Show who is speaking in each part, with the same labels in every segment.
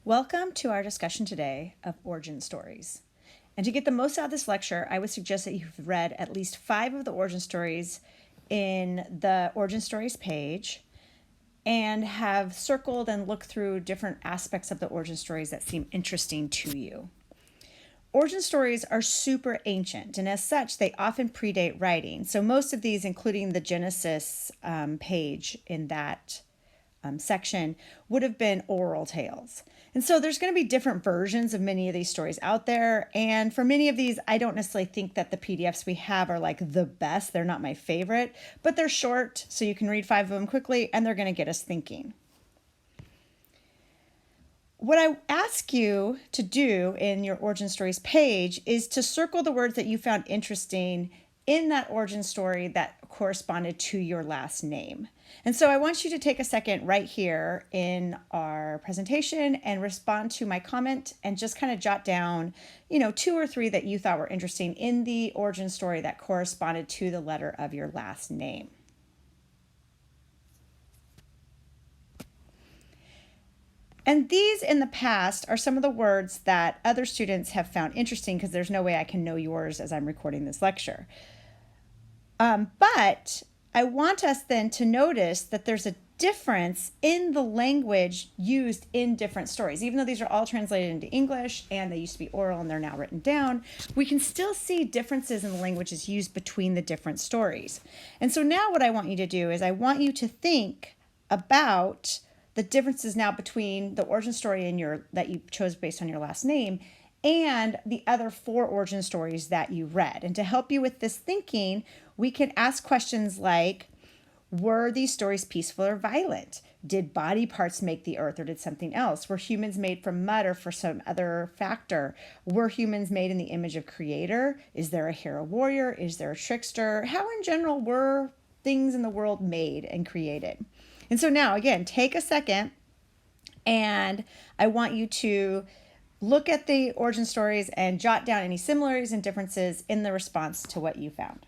Speaker 1: Welcome to our discussion today of origin stories. And to get the most out of this lecture, I would suggest that you've read at least 5 of the origin stories in the origin stories page and have circled and looked through different aspects of the origin stories that seem interesting to you. Origin stories are super ancient, and as such, they often predate writing. So most of these, including the Genesis page in that section, would have been oral tales. And so there's going to be different versions of many of these stories out there. And for many of these, I don't necessarily think that the PDFs we have are like the best. They're not my favorite, but they're short, so you can read 5 of them quickly, and they're going to get us thinking. What I ask you to do in your origin stories page is to circle the words that you found interesting in that origin story that corresponded to your last name. And so I want you to take a second right here in our presentation and respond to my comment and just kind of jot down, 2 or 3 that you thought were interesting in the origin story that corresponded to the letter of your last name. And these in the past are some of the words that other students have found interesting, because there's no way I can know yours as I'm recording this lecture. But I want us then to notice that there's a difference in the language used in different stories. Even though these are all translated into English and they used to be oral and they're now written down, we can still see differences in the languages used between the different stories. And so now what I want you to do is I want you to think about the differences now between the origin story that you chose based on your last name and the other 4 origin stories that you read. And to help you with this thinking, we can ask questions like, were these stories peaceful or violent? Did body parts make the earth, or did something else? Were humans made from mud or for some other factor? Were humans made in the image of Creator? Is there a hero warrior? Is there a trickster? How in general were things in the world made and created? And so now, again, take a second, and I want you to look at the origin stories and jot down any similarities and differences in the response to what you found.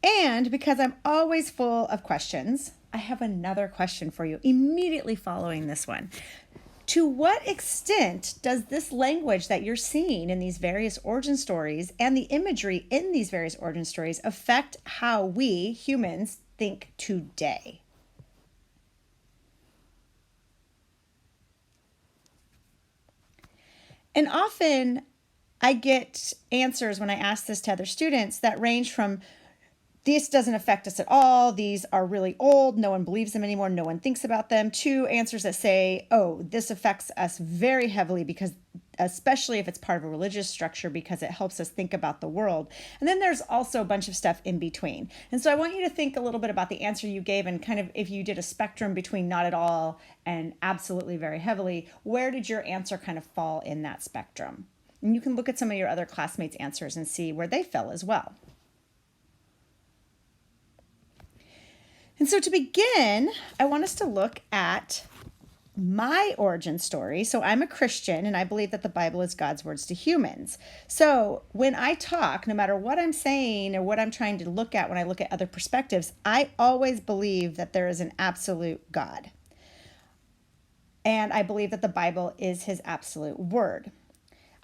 Speaker 1: And because I'm always full of questions, I have another question for you immediately following this one. To what extent does this language that you're seeing in these various origin stories and the imagery in these various origin stories affect how we humans think today? And often I get answers when I ask this to other students that range from, this doesn't affect us at all, these are really old, no one believes them anymore, no one thinks about them, to answers that say, oh, this affects us very heavily, because especially if it's part of a religious structure, because it helps us think about the world. And then there's also a bunch of stuff in between. And so I want you to think a little bit about the answer you gave, and kind of if you did a spectrum between not at all and absolutely very heavily, where did your answer kind of fall in that spectrum? And you can look at some of your other classmates' answers and see where they fell as well. And so to begin, I want us to look at my origin story. So I'm a Christian, and I believe that the Bible is God's words to humans. So when I talk, no matter what I'm saying or what I'm trying to look at when I look at other perspectives, I always believe that there is an absolute God. And I believe that the Bible is his absolute word.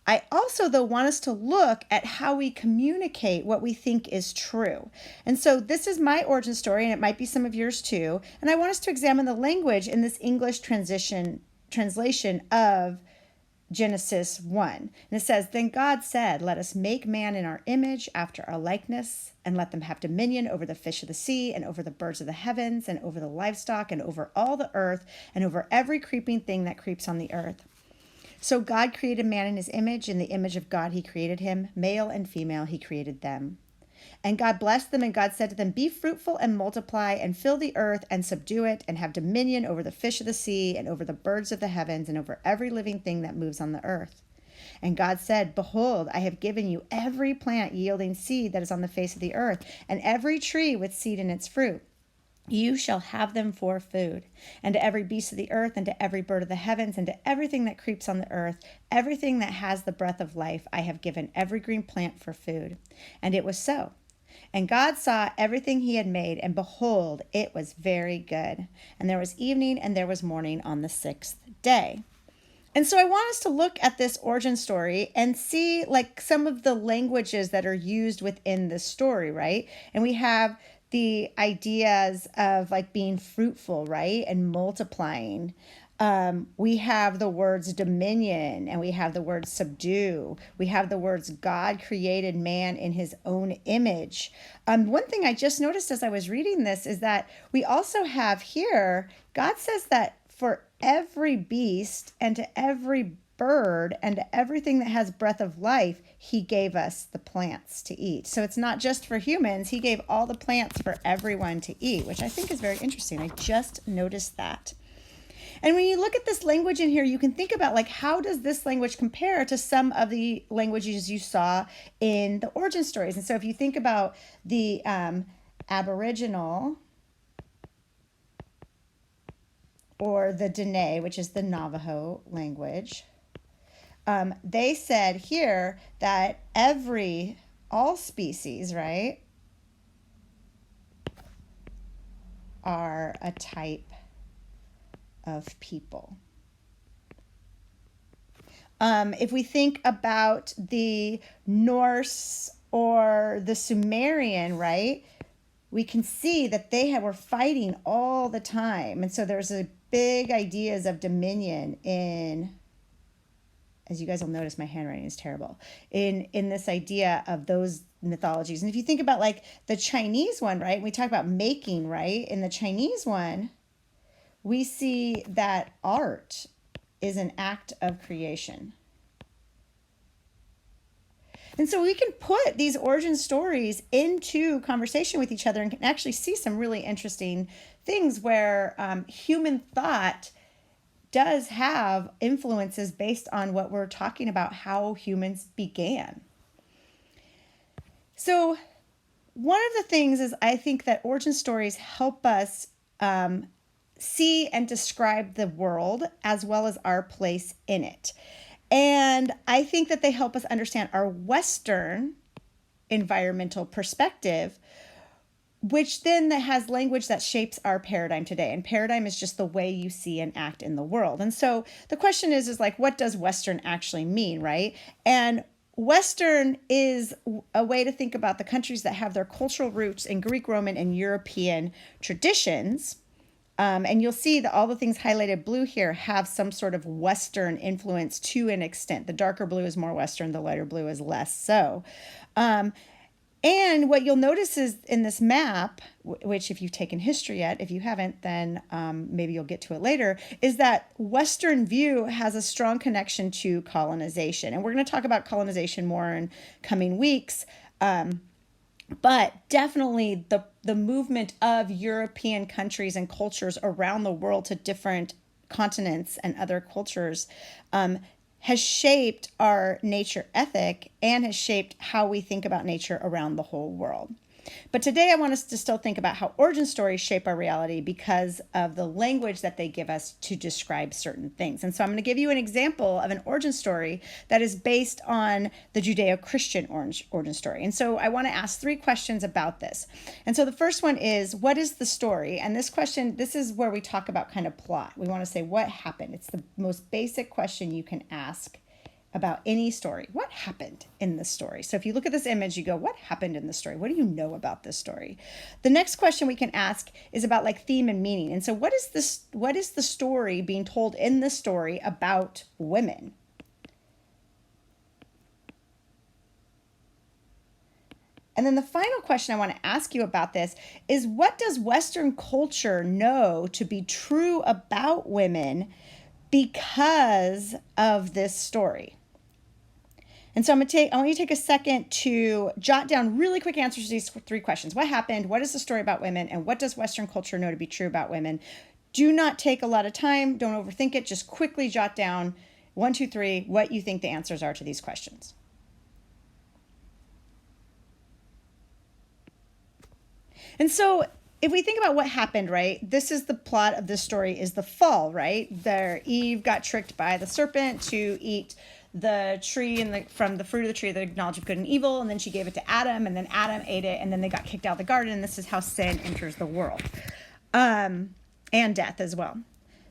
Speaker 1: I also, though, want us to look at how we communicate what we think is true. And so this is my origin story, and it might be some of yours too. And I want us to examine the language in this English translation of Genesis 1. And it says, then God said, let us make man in our image after our likeness, and let them have dominion over the fish of the sea, and over the birds of the heavens, and over the livestock, and over all the earth, and over every creeping thing that creeps on the earth. So God created man in his image. In the image of God he created him. Male and female he created them. And God blessed them, and God said to them, be fruitful and multiply, and fill the earth and subdue it, and have dominion over the fish of the sea, and over the birds of the heavens, and over every living thing that moves on the earth. And God said, behold, I have given you every plant yielding seed that is on the face of the earth, and every tree with seed in its fruit. You shall have them for food. And to every beast of the earth, and to every bird of the heavens, and to everything that creeps on the earth, everything that has the breath of life, I have given every green plant for food. And it was so. And God saw everything he had made, and behold, it was very good. And there was evening and there was morning on the sixth day. And so I want us to look at this origin story and see like some of the languages that are used within this story, right? And we have the ideas of like being fruitful, right? And multiplying. We have the words dominion, and we have the word subdue. We have the words God created man in his own image. One thing I just noticed as I was reading this is that we also have here, God says that for every beast and to every bird and to everything that has breath of life, he gave us the plants to eat. So it's not just for humans. He gave all the plants for everyone to eat, which I think is very interesting. I just noticed that. And when you look at this language in here, you can think about like, how does this language compare to some of the languages you saw in the origin stories? And so if you think about the Aboriginal or the Dene, which is the Navajo language, they said here that all species, right, are a type of people. If we think about the Norse or the Sumerian, right, we can see that they were fighting all the time. And so there's a big ideas of dominion in, as you guys will notice, my handwriting is terrible, in this idea of those mythologies. And if you think about like the Chinese one, right, we talk about making, right, in the Chinese one, we see that art is an act of creation. And so we can put these origin stories into conversation with each other and can actually see some really interesting things where human thought does have influences based on what we're talking about, how humans began. So one of the things is I think that origin stories help us see and describe the world as well as our place in it. And I think that they help us understand our Western environmental perspective, which then has language that shapes our paradigm today. And paradigm is just the way you see and act in the world. And so the question is like, what does Western actually mean, right? And Western is a way to think about the countries that have their cultural roots in Greek, Roman, and European traditions. And you'll see that all the things highlighted blue here have some sort of Western influence to an extent. The darker blue is more Western, the lighter blue is less so. And what you'll notice is in this map, which if you've taken history yet, if you haven't, then maybe you'll get to it later, is that Western view has a strong connection to colonization. And we're going to talk about colonization more in coming weeks. But definitely the movement of European countries and cultures around the world to different continents and other cultures has shaped our nature ethic and has shaped how we think about nature around the whole world. But today I want us to still think about how origin stories shape our reality because of the language that they give us to describe certain things. And so I'm going to give you an example of an origin story that is based on the Judeo-Christian origin story. And so I want to ask 3 questions about this. And so the first one is, what is the story? And this question, this is where we talk about kind of plot. We want to say, what happened? It's the most basic question you can ask about any story. What happened in this story? So if you look at this image, you go, what happened in this story? What do you know about this story? The next question we can ask is about like theme and meaning. And so what is the story being told in this story about women? And then the final question I want to ask you about this is, what does Western culture know to be true about women because of this story? And so I want you to take a second to jot down really quick answers to these 3 questions. What happened? What is the story about women? And what does Western culture know to be true about women? Do not take a lot of time. Don't overthink it. Just quickly jot down 1, 2, 3, what you think the answers are to these questions. And so if we think about what happened, right, this is the plot of this story is the fall, right? Eve got tricked by the serpent to eat the tree and from the fruit of the tree of the knowledge of good and evil, and then she gave it to Adam, and then Adam ate it, and then they got kicked out of the garden, and this is how sin enters the world, and death as well.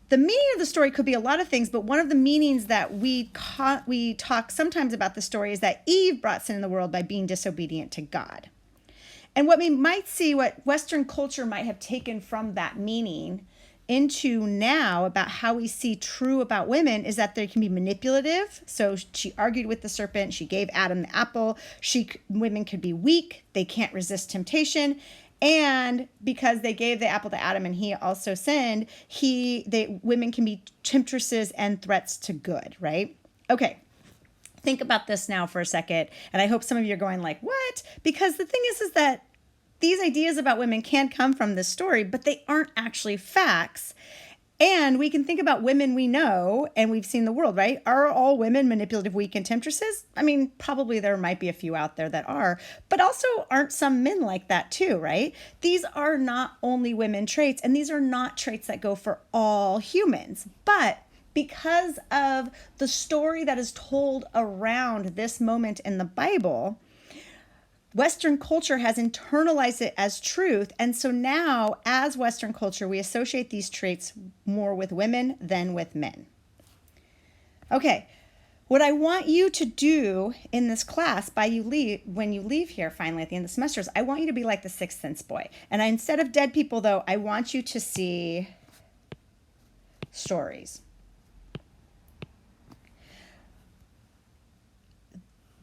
Speaker 1: The meaning of the story could be a lot of things, but one of the meanings that we talk sometimes about the story is that Eve brought sin in the world by being disobedient to God. And what we might see, what Western culture might have taken from that meaning into now about how we see true about women is that they can be manipulative. So she argued with the serpent. She gave Adam the apple. Women could be weak. They can't resist temptation. And because they gave the apple to Adam and he also sinned, women can be temptresses and threats to good, right? Okay. Think about this now for a second. And I hope some of you are going like, what? Because the thing is that these ideas about women can come from this story, but they aren't actually facts. And we can think about women we know and we've seen the world, right? Are all women manipulative, weak, and temptresses? I mean, probably there might be a few out there that are, but also aren't some men like that too, right? These are not only women traits, and these are not traits that go for all humans. But because of the story that is told around this moment in the Bible, Western culture has internalized it as truth. And so now, as Western culture, we associate these traits more with women than with men. Okay, what I want you to do in this class when you leave here finally at the end of the semester is I want you to be like the Sixth Sense boy. And instead of dead people, though, I want you to see stories.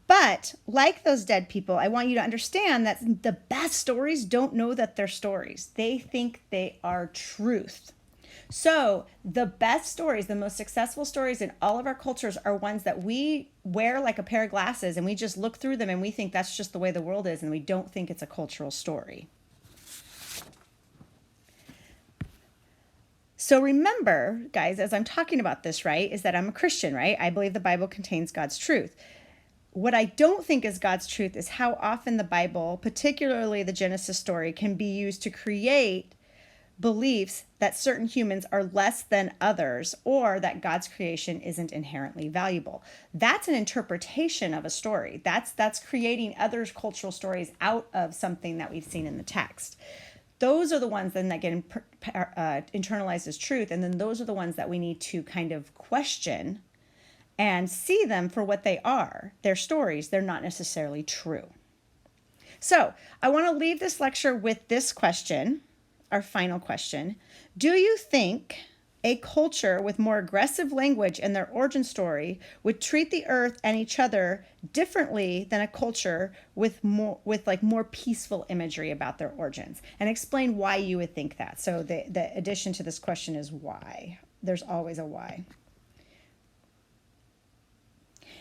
Speaker 1: But like those dead people, I want you to understand that the best stories don't know that they're stories. They think they are truth. So the best stories, the most successful stories in all of our cultures are ones that we wear like a pair of glasses and we just look through them and we think that's just the way the world is and we don't think it's a cultural story. So remember, guys, as I'm talking about this, right, is that I'm a Christian, right? I believe the Bible contains God's truth. What I don't think is God's truth is how often the Bible, particularly the Genesis story, can be used to create beliefs that certain humans are less than others or that God's creation isn't inherently valuable. That's an interpretation of a story. That's creating other cultural stories out of something that we've seen in the text. Those are the ones then that get internalized as truth, and then those are the ones that we need to kind of question and see them for what they are. They're stories. They're not necessarily true. So I want to leave this lecture with this question, our final question. Do you think a culture with more aggressive language in their origin story would treat the earth and each other differently than a culture with more peaceful imagery about their origins? And explain why you would think that. So the addition to this question is why. There's always a why.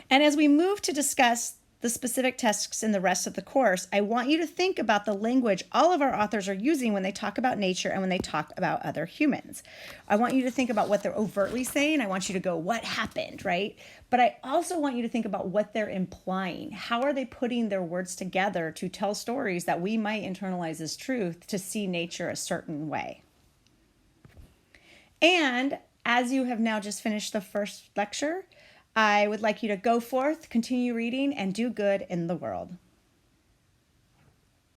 Speaker 1: And as we move to discuss the specific texts in the rest of the course, I want you to think about the language all of our authors are using when they talk about nature and when they talk about other humans. I want you to think about what they're overtly saying. I want you to go, what happened, right? But I also want you to think about what they're implying. How are they putting their words together to tell stories that we might internalize as truth to see nature a certain way? And as you have now just finished the first lecture, I would like you to go forth, continue reading, and do good in the world.